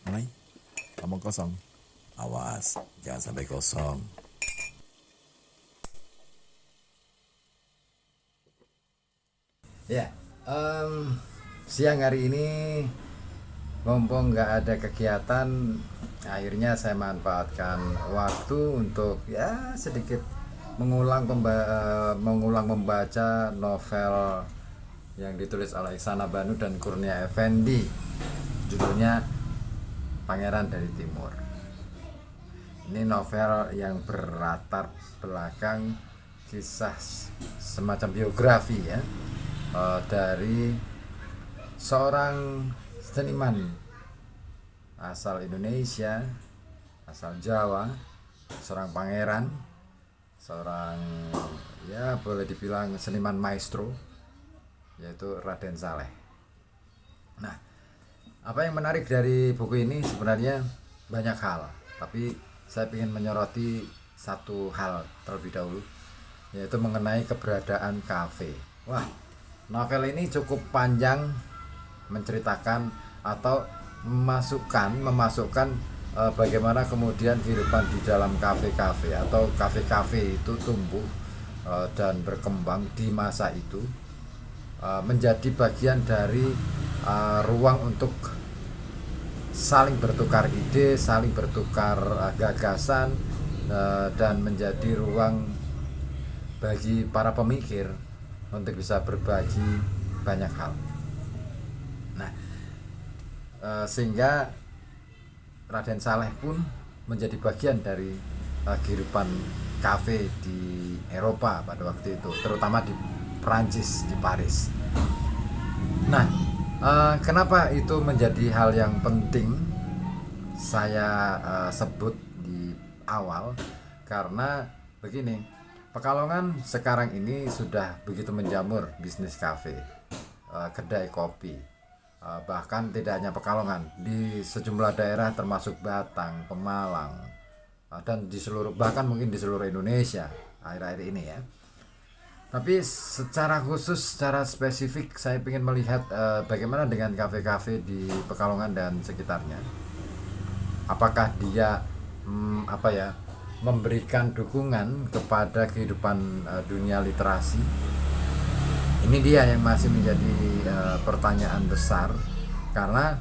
Mulai, ngomong kosong. Awas, jangan sampai kosong. Ya, siang hari ini mumpung nggak ada kegiatan, akhirnya saya manfaatkan waktu untuk ya sedikit mengulang membaca novel yang ditulis oleh Ihsan Banu dan Kurnia Effendi. Judulnya Pangeran dari Timur. Ini novel yang berlatar belakang kisah semacam biografi ya, dari seorang seniman asal Indonesia, asal Jawa, seorang pangeran, seorang ya boleh dibilang seniman maestro, yaitu Raden Saleh. Nah, apa yang menarik dari buku ini sebenarnya banyak hal, tapi saya ingin menyoroti satu hal terlebih dahulu, yaitu mengenai keberadaan kafe. Wah, novel ini cukup panjang menceritakan atau memasukkan bagaimana kemudian kehidupan di dalam kafe-kafe atau kafe-kafe itu tumbuh dan berkembang di masa itu, menjadi bagian dari ruang untuk saling bertukar ide, saling bertukar gagasan, dan menjadi ruang bagi para pemikir untuk bisa berbagi banyak hal. Nah, sehingga Raden Saleh pun menjadi bagian dari kehidupan kafe di Eropa pada waktu itu, terutama di Prancis, di Paris. Nah, kenapa itu menjadi hal yang penting saya sebut di awal? Karena begini, Pekalongan sekarang ini sudah begitu menjamur bisnis kafe, kedai kopi. Bahkan tidak hanya Pekalongan, di sejumlah daerah termasuk Batang, Pemalang, dan di seluruh, bahkan mungkin di seluruh Indonesia akhir-akhir ini ya. Tapi secara khusus, secara spesifik saya ingin melihat bagaimana dengan kafe-kafe di Pekalongan dan sekitarnya. Apakah dia apa ya, memberikan dukungan kepada kehidupan dunia literasi? Ini dia yang masih menjadi pertanyaan besar, karena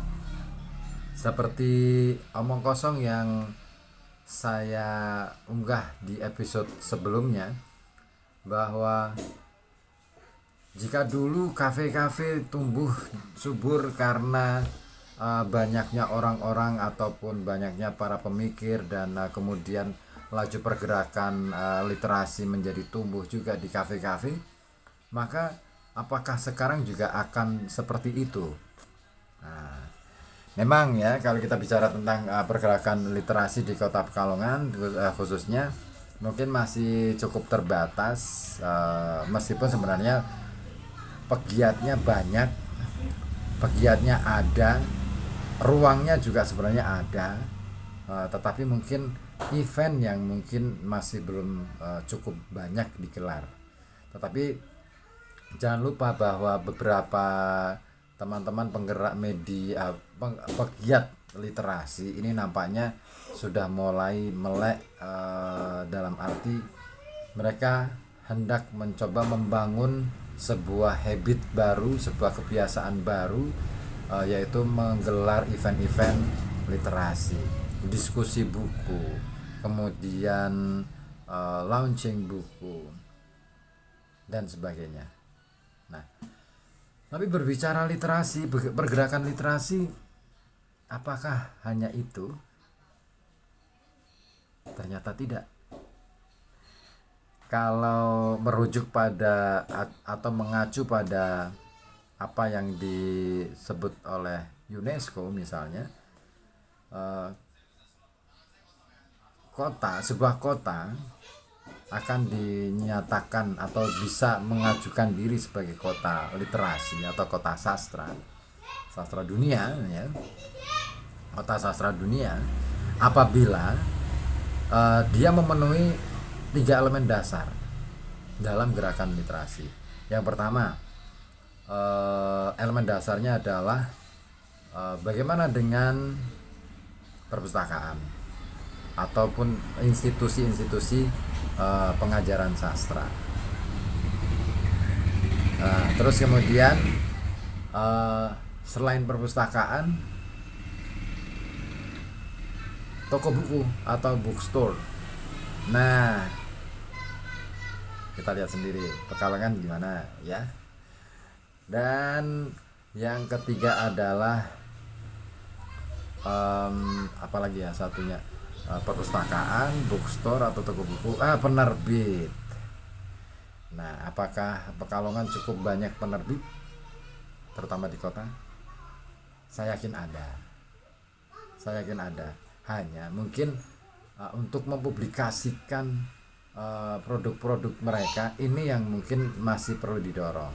seperti omong kosong yang saya unggah di episode sebelumnya, bahwa jika dulu kafe-kafe tumbuh subur karena banyaknya orang-orang ataupun banyaknya para pemikir, dan kemudian laju pergerakan literasi menjadi tumbuh juga di kafe-kafe, maka apakah sekarang juga akan seperti itu? Nah, memang ya, kalau kita bicara tentang pergerakan literasi di Kota Pekalongan khususnya, mungkin masih cukup terbatas, meskipun sebenarnya pegiatnya banyak, pegiatnya ada, ruangnya juga sebenarnya ada, tetapi mungkin event yang mungkin masih belum cukup banyak digelar. Tetapi jangan lupa bahwa beberapa teman-teman penggerak media, pegiat literasi ini nampaknya sudah mulai melek, dalam arti mereka hendak mencoba membangun sebuah habit baru, sebuah kebiasaan baru, yaitu menggelar event-event literasi, diskusi buku, kemudian launching buku dan sebagainya. Nah, tapi berbicara literasi, pergerakan literasi, apakah hanya itu? Ternyata tidak. Kalau merujuk pada atau mengacu pada apa yang disebut oleh UNESCO misalnya, sebuah kota akan dinyatakan atau bisa mengajukan diri sebagai kota literasi atau kota sastra dunia ya, kota sastra dunia, apabila dia memenuhi 3 elemen dasar dalam gerakan literasi. Yang pertama, elemen dasarnya adalah bagaimana dengan perpustakaan ataupun institusi-institusi pengajaran sastra. Terus kemudian selain perpustakaan, toko buku atau bookstore. Nah, kita lihat sendiri Pekalongan gimana ya. Dan yang ketiga adalah apalagi ya satunya, perpustakaan, bookstore atau toko buku, penerbit. Nah, apakah Pekalongan cukup banyak penerbit, terutama di kota? Saya yakin ada. Hanya mungkin untuk mempublikasikan produk-produk mereka ini yang mungkin masih perlu didorong.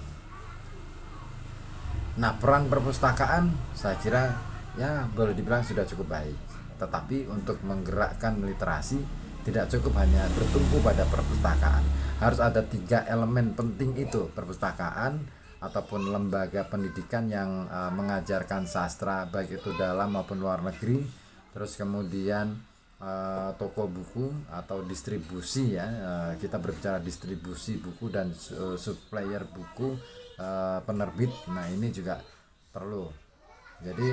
Nah, peran perpustakaan saya kira ya boleh dibilang sudah cukup baik. Tetapi untuk menggerakkan literasi tidak cukup hanya bertumpu pada perpustakaan. Harus ada 3 elemen penting itu: perpustakaan ataupun lembaga pendidikan yang mengajarkan sastra baik itu dalam maupun luar negeri. Terus kemudian toko buku atau distribusi ya, kita berbicara distribusi buku dan supplier buku, penerbit. Nah, ini juga perlu. Jadi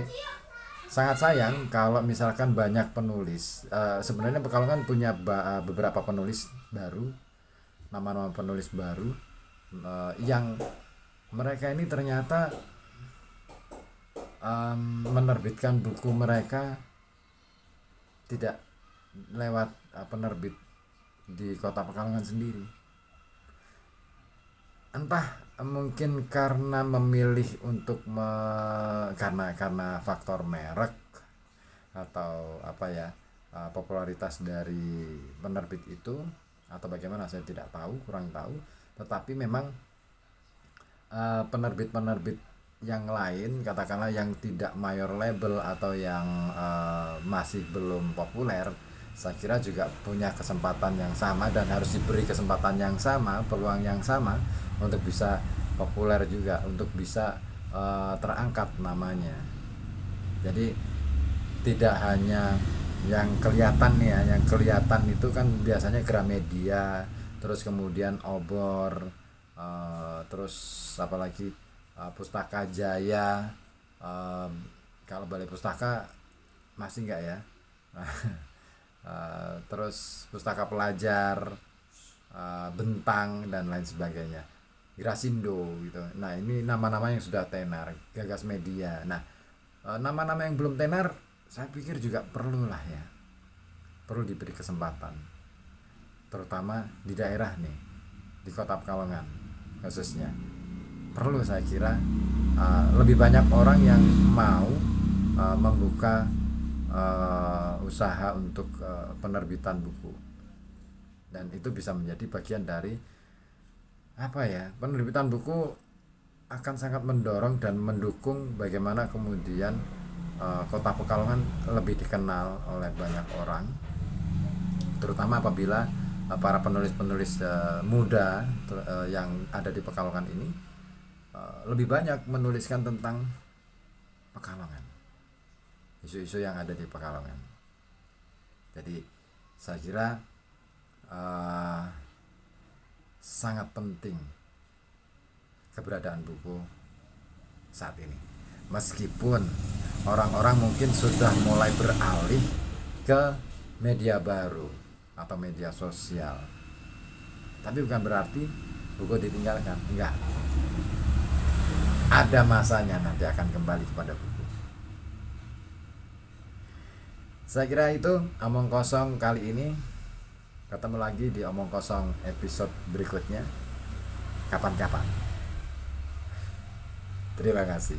sangat sayang kalau misalkan banyak penulis. Sebenarnya Pekalongan punya beberapa penulis baru, nama-nama penulis baru, yang mereka ini ternyata menerbitkan buku mereka tidak lewat penerbit di kota Pekalongan sendiri. Entah mungkin karena memilih untuk karena faktor merek atau apa ya, popularitas dari penerbit itu, atau bagaimana saya tidak tahu, kurang tahu. Tetapi memang penerbit-penerbit yang lain, katakanlah yang tidak mayor label atau yang masih belum populer, saya kira juga punya kesempatan yang sama dan harus diberi kesempatan yang sama, peluang yang sama untuk bisa populer juga, untuk bisa terangkat namanya. Jadi tidak hanya yang kelihatan nih ya, yang kelihatan itu kan biasanya Gramedia, terus kemudian Obor, terus apalagi Pustaka Jaya, kalau Balai Pustaka masih enggak ya. Terus Pustaka Pelajar, Bentang dan lain sebagainya, Grasindo gitu. Nah, ini nama-nama yang sudah tenar, Gagas Media. Nah, nama-nama yang belum tenar saya pikir juga perlu diberi kesempatan, terutama di daerah nih, di kota Pekalongan khususnya. Perlu, saya kira lebih banyak orang yang mau membuka usaha untuk penerbitan buku, dan itu bisa menjadi bagian dari penerbitan buku akan sangat mendorong dan mendukung bagaimana kemudian kota Pekalongan lebih dikenal oleh banyak orang, terutama apabila para penulis-penulis muda yang ada di Pekalongan ini lebih banyak menuliskan tentang Pekalongan, isu-isu yang ada di Pekalongan. Jadi saya kira sangat penting keberadaan buku saat ini, meskipun orang-orang mungkin sudah mulai beralih ke media baru atau media sosial, tapi bukan berarti buku ditinggalkan. Enggak, ada masanya nanti akan kembali kepada buku. Saya kira itu omong kosong kali ini. Ketemu lagi di omong kosong episode berikutnya kapan-kapan. Terima kasih.